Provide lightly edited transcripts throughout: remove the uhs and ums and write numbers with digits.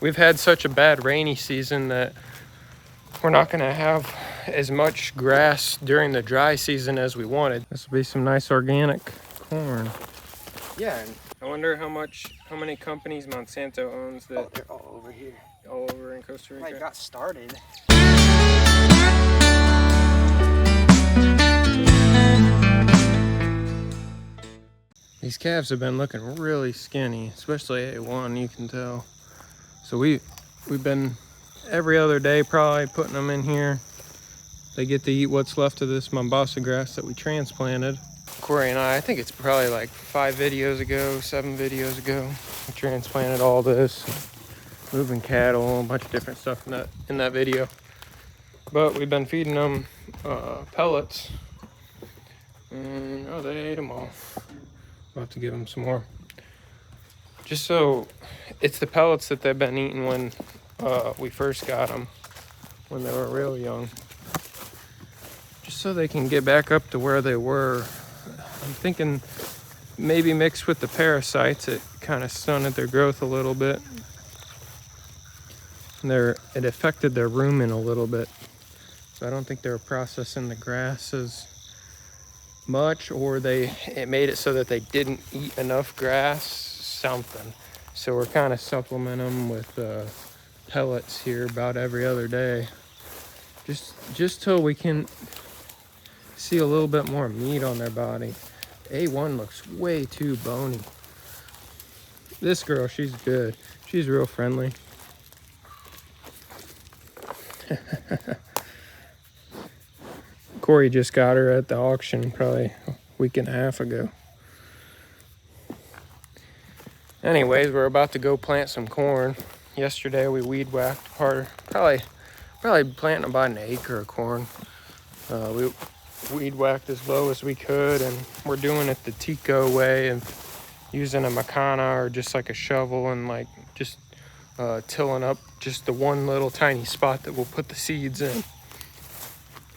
We've had such a bad rainy season that we're not going to have as much grass during the dry season as we wanted. This will be some nice organic corn. Yeah, and I wonder how many companies Monsanto owns that. Oh, they're all over here. All over in Costa Rica. I got started. These calves have been looking really skinny, especially A1, you can tell. So we've been every other day probably putting them in here. They get to eat what's left of this Mombasa grass that we transplanted. Corey and I think it's probably like 7 videos ago, we transplanted all this, moving cattle, a bunch of different stuff in that video. But we've been feeding them pellets, and they ate them all. We'll have to give them some more. Just so, it's the pellets that they've been eating when we first got them, when they were real young. Just so they can get back up to where they were. I'm thinking maybe mixed with the parasites, it kind of stunted their growth a little bit. And it affected their rumen a little bit. So I don't think they were processing the grass as much, or it made it so that they didn't eat enough grass, something. So we're kind of supplementing them with pellets here about every other day. Just till we can see a little bit more meat on their body. A1 looks way too bony. This girl, she's good. She's real friendly. Corey just got her at the auction probably a week and a half ago. Anyways, we're about to go plant some corn. Yesterday we weed whacked probably planting about an acre of corn. We weed whacked as low as we could, and we're doing it the Tico way and using a macana or just like a shovel and like just tilling up just the one little tiny spot that we'll put the seeds in.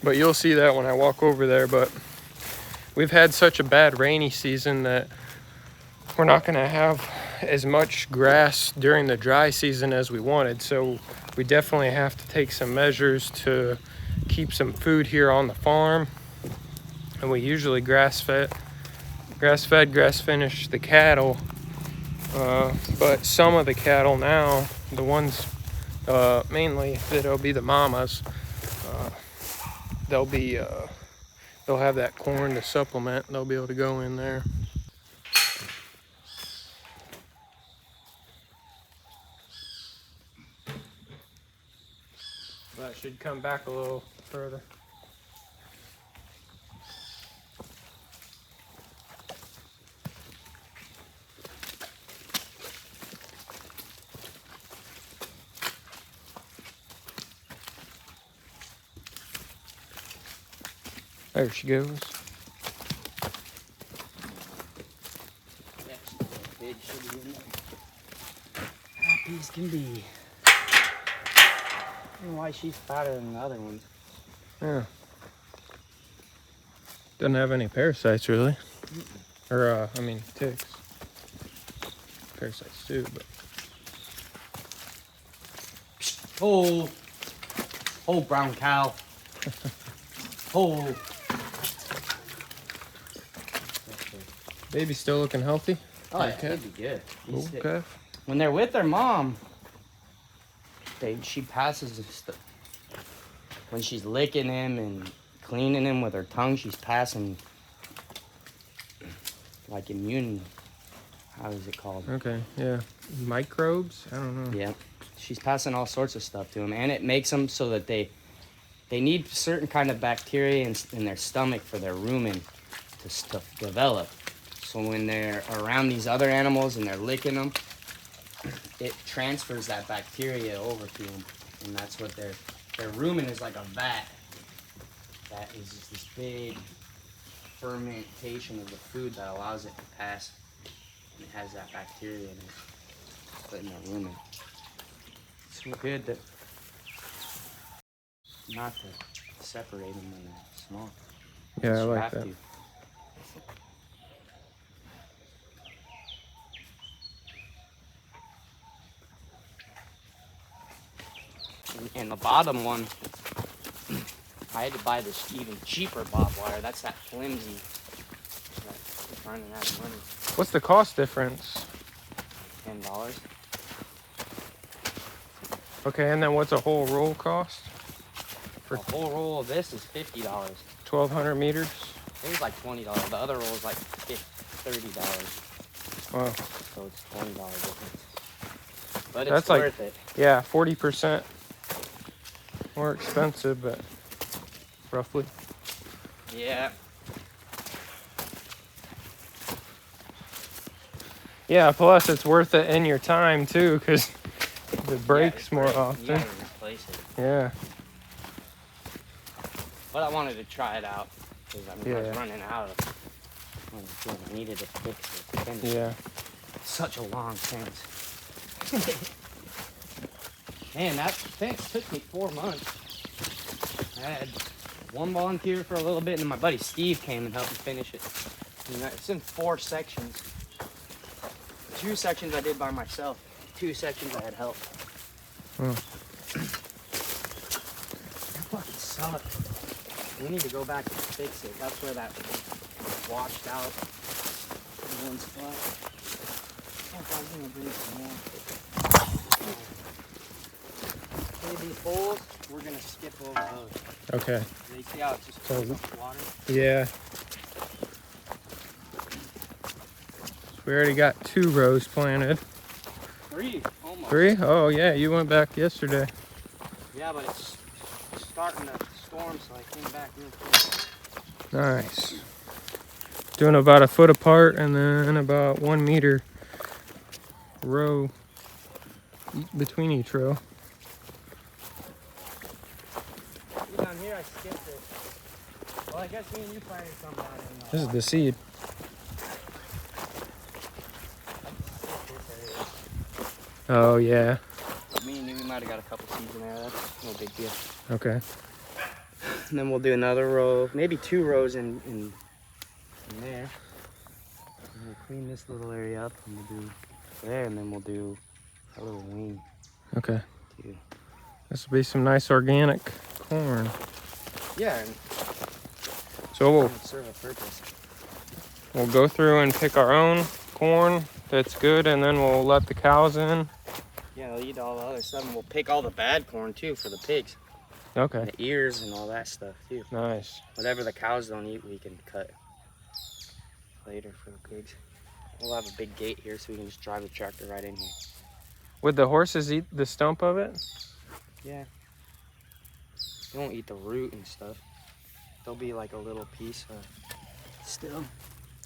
But you'll see that when I walk over there. But we've had such a bad rainy season that we're not going to have as much grass during the dry season as we wanted. So we definitely have to take some measures to keep some food here on the farm. And we usually grass finish the cattle. But some of the cattle now, the ones mainly that'll be the mamas, they'll have that corn to supplement, and they'll be able to go in there. That should come back a little further. There she goes. Big should be in there. Happy as can be. I don't know why she's fatter than the other ones. Yeah. Doesn't have any parasites really. Or ticks. Parasites too, but. Oh, brown cow. Oh. Baby's still looking healthy? Oh, yeah, they'd be good. Okay. When they're with their mom, she passes when she's licking him and cleaning him with her tongue, she's passing like immune, how is it called? Okay, yeah. Microbes? I don't know. Yeah. She's passing all sorts of stuff to them, and it makes them so that they need certain kind of bacteria in their stomach for their rumen to develop. So when they're around these other animals and they're licking them, it transfers that bacteria over to them, and that's what their rumen is, like a vat. That is just this big fermentation of the food that allows it to pass, and it has that bacteria in it, put in their rumen. It's so good that not to separate them when they're small. Yeah, I like that. And the bottom one, I had to buy this even cheaper barbed wire. That's that flimsy. That's running out of money. What's the cost difference? $10. Okay, and then what's a whole roll cost? A whole roll of this is $50. 1,200 meters? It was like $20. The other roll is like $30. Wow. So it's $20 difference. But That's it's like, worth it. Yeah, 40% more expensive, but roughly. Yeah. Yeah, plus it's worth it in your time too, because it breaks more often. You gotta replace it. Yeah. But I wanted to try it out because I was Yeah. running out of. I needed to fix it. To finish. Yeah. Such a long fence. Man, that fence took me 4 months. I had one volunteer for a little bit, and then my buddy Steve came and helped me finish it. And it's in 4 sections. 2 sections I did by myself. 2 sections I had help. Hmm. That fucking sucked. We need to go back and fix it. That's where that washed out in one spot. Oh, I was gonna bring some more. Okay, these holes, we're gonna skip over those. Okay. They see how it's just So- fills up with water? Yeah. We already got 2 rows planted. 3, almost. 3? Oh yeah, you went back yesterday. Yeah, but it's starting to storm, so I came back real quick. Nice. Doing about a foot apart and then about 1 meter row between each row. Down here, I skipped it. Well, I guess me and you planted some down in This is the seed. Oh yeah. Me and you, we might have got a couple seeds in there. That's no big deal. Okay. And then we'll do another row, maybe 2 rows in there. And we'll clean this little area up, and we'll do there, and then we'll do a little wing Okay. too. This will be some nice organic corn. Yeah, and So it'll serve a purpose. we'll go through and pick our own corn that's good, and then we'll let the cows in. Yeah, they'll eat all the other stuff, and we'll pick all the bad corn too for the pigs. Okay. And the ears and all that stuff too. Nice. Whatever the cows don't eat, we can cut later for the pigs. We'll have a big gate here so we can just drive the tractor right in here. Would the horses eat the stump of it? Yeah. They won't eat the root and stuff. There'll be like a little piece still.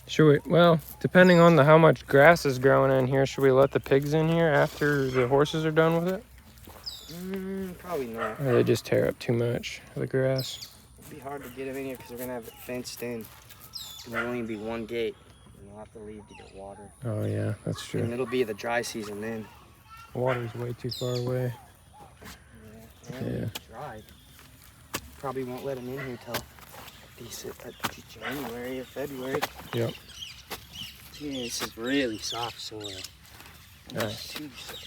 Should we, well, depending on how much grass is growing in here, should we let the pigs in here after the horses are done with it? Probably not. Or they just tear up too much of the grass? It'll be hard to get them in here because we're gonna have it fenced in. And there'll only be 1 gate. And we'll have to leave to get water. Oh yeah, that's And true. it'll be the dry season then. Water's way too far away. Yeah. And Yeah. it's dry. Probably won't let them in here till January or February. Yep. Yeah, this is really soft soil. Nice. Too soft.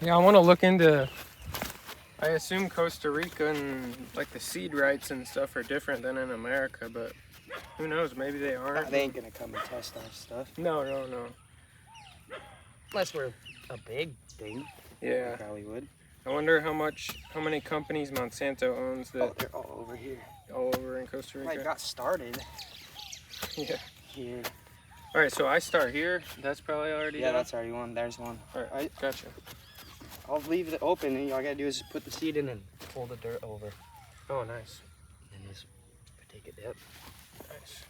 Yeah, I want to look into, I assume Costa Rica and like the seed rights and stuff are different than in America, but who knows, maybe they aren't. They ain't gonna come and test our stuff. No. Unless we're a big thing. Yeah. They probably would. I wonder how many companies Monsanto owns that They're all over here. all over in Costa Rica. Like got started Yeah. here. All right, so I start here. That's probably already Yeah, done? that's already one. There's one. All right, gotcha. I'll leave it open, and all I gotta do is just put the seed in and pull the dirt over. Oh, nice. And just take a dip. Nice.